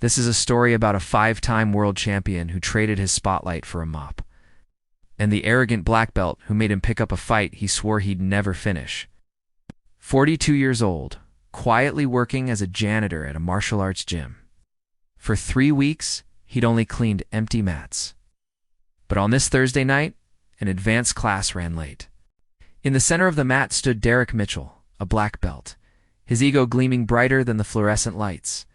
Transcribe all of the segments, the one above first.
This is a story about a 5-time world champion who traded his spotlight for a mop, and the arrogant black belt who made him pick up a fight he swore he'd never finish. 42 years old, quietly working as a janitor at a martial arts gym. For 3 weeks, he'd only cleaned empty mats. But on this Thursday night, an advanced class ran late. In the center of the mat stood Derek Mitchell, a black belt, his ego gleaming brighter than the fluorescent lights.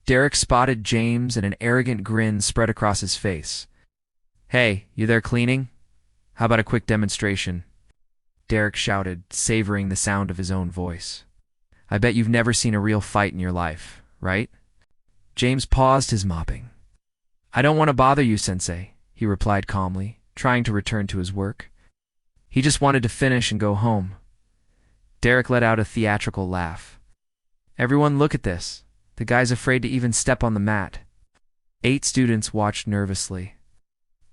Derek spotted James and an arrogant grin spread across his face. "Hey, you there cleaning? How about a quick demonstration?" Derek shouted, savoring the sound of his own voice. "I bet you've never seen a real fight in your life, right?" James paused his mopping. "I don't want to bother you, Sensei," he replied calmly, trying to return to his work. He just wanted to finish and go home. Derek let out a theatrical laugh. "Everyone look at this. The guy's afraid to even step on the mat." 8 students watched nervously.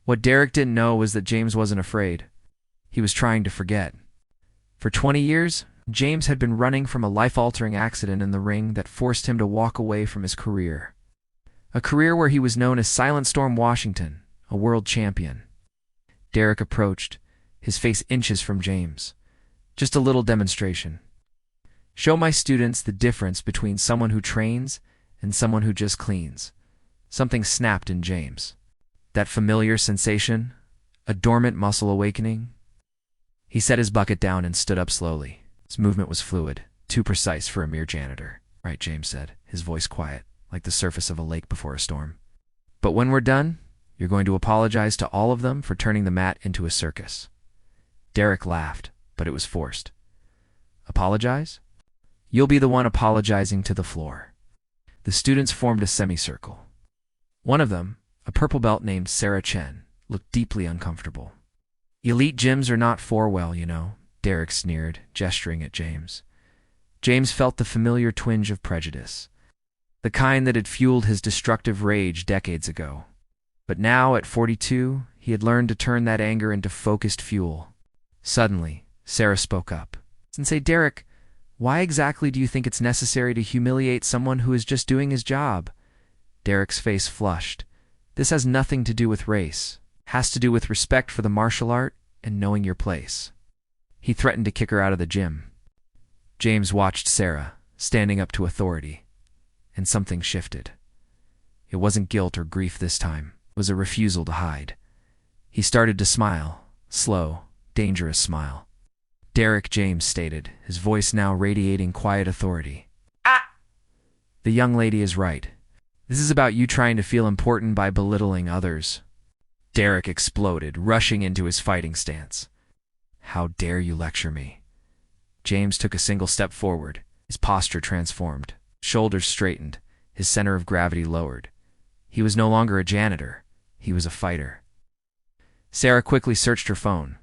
What Derek didn't know was that James wasn't afraid. He was trying to forget. For 20 years, James had been running from a life-altering accident in the ring that forced him to walk away from his career. A career where he was known as Silent Storm Washington, a world champion. Derek approached, his face inches from James. "Just a little demonstration. Show my students the difference between someone who trains and someone who just cleans." Something snapped in James. That familiar sensation, a dormant muscle awakening. He set his bucket down and stood up slowly. His movement was fluid, too precise for a mere janitor. "Right," James said, his voice quiet, like the surface of a lake before a storm. "But when we're done, you're going to apologize to all of them for turning the mat into a circus." Derek laughed, but it was forced. "Apologize? You'll be the one apologizing to the floor." The students formed a semicircle. One of them, a purple belt named Sarah Chen, looked deeply uncomfortable. "Elite gyms are not for well, you know," Derek sneered, gesturing at James. James felt the familiar twinge of prejudice, the kind that had fueled his destructive rage decades ago. But now, at 42, he had learned to turn that anger into focused fuel. Suddenly, Sarah spoke up. "Sensei Derek, why exactly do you think it's necessary to humiliate someone who is just doing his job?" Derek's face flushed. "This has nothing to do with race. It has to do with respect for the martial art and knowing your place." He threatened to kick her out of the gym. James watched Sarah, standing up to authority, and something shifted. It wasn't guilt or grief this time. It was a refusal to hide. He started to smile, slow, dangerous smile. "Derek," James stated, his voice now radiating quiet authority. "The young lady is right. This is about you trying to feel important by belittling others." Derek exploded, rushing into his fighting stance. "How dare you lecture me?" James took a single step forward, his posture transformed, shoulders straightened, his center of gravity lowered. He was no longer a janitor, he was a fighter. Sarah quickly searched her phone.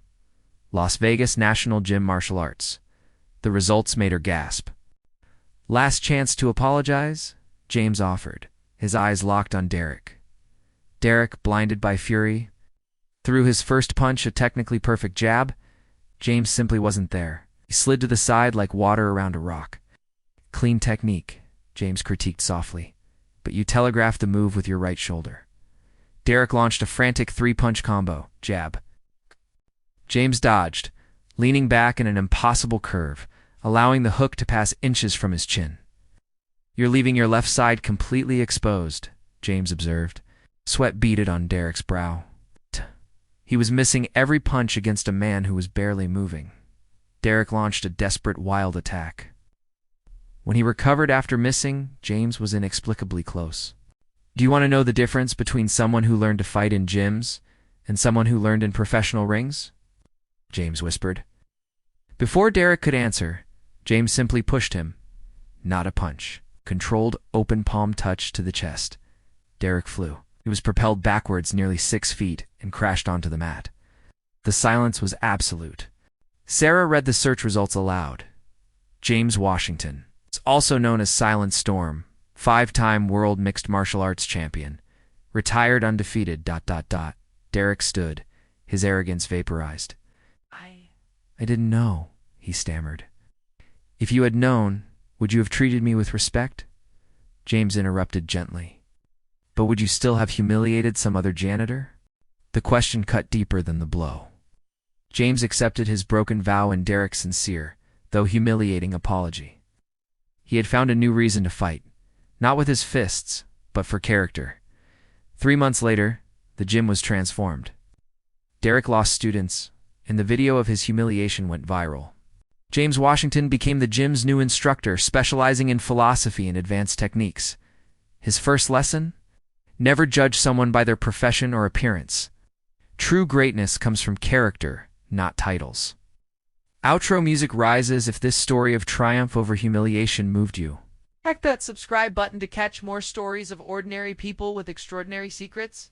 Las Vegas National Gym Martial Arts. The results made her gasp. "Last chance to apologize?" James offered, his eyes locked on Derek. Derek, blinded by fury, threw his first punch, a technically perfect jab. James simply wasn't there. He slid to the side like water around a rock. "Clean technique," James critiqued softly, "but you telegraphed the move with your right shoulder." Derek launched a frantic 3-punch combo, jab. James dodged, leaning back in an impossible curve, allowing the hook to pass inches from his chin. "You're leaving your left side completely exposed," James observed. Sweat beaded on Derek's brow. He was missing every punch against a man who was barely moving. Derek launched a desperate, wild attack. When he recovered after missing, James was inexplicably close. "Do you want to know the difference between someone who learned to fight in gyms and someone who learned in professional rings?" James whispered. Before Derek could answer, James simply pushed him. Not a punch. Controlled, open palm touch to the chest. Derek flew. He was propelled backwards nearly 6 feet and crashed onto the mat. The silence was absolute. Sarah read the search results aloud. James Washington, also known as Silent Storm, 5-time world mixed martial arts champion, retired undefeated... Derek stood, his arrogance vaporized. I didn't know," he stammered. "If you had known, would you have treated me with respect?" James interrupted gently. But would you still have humiliated some other janitor? The question cut deeper than the blow. James accepted his broken vow in Derek's sincere, though humiliating apology. He had found a new reason to fight, not with his fists, but for character. 3 months later, the gym was transformed. Derek lost students, and the video of his humiliation went viral. James Washington became the gym's new instructor, specializing in philosophy and advanced techniques. His first lesson? Never judge someone by their profession or appearance. True greatness comes from character, not titles. Outro music rises if this story of triumph over humiliation moved you. Check that subscribe button to catch more stories of ordinary people with extraordinary secrets.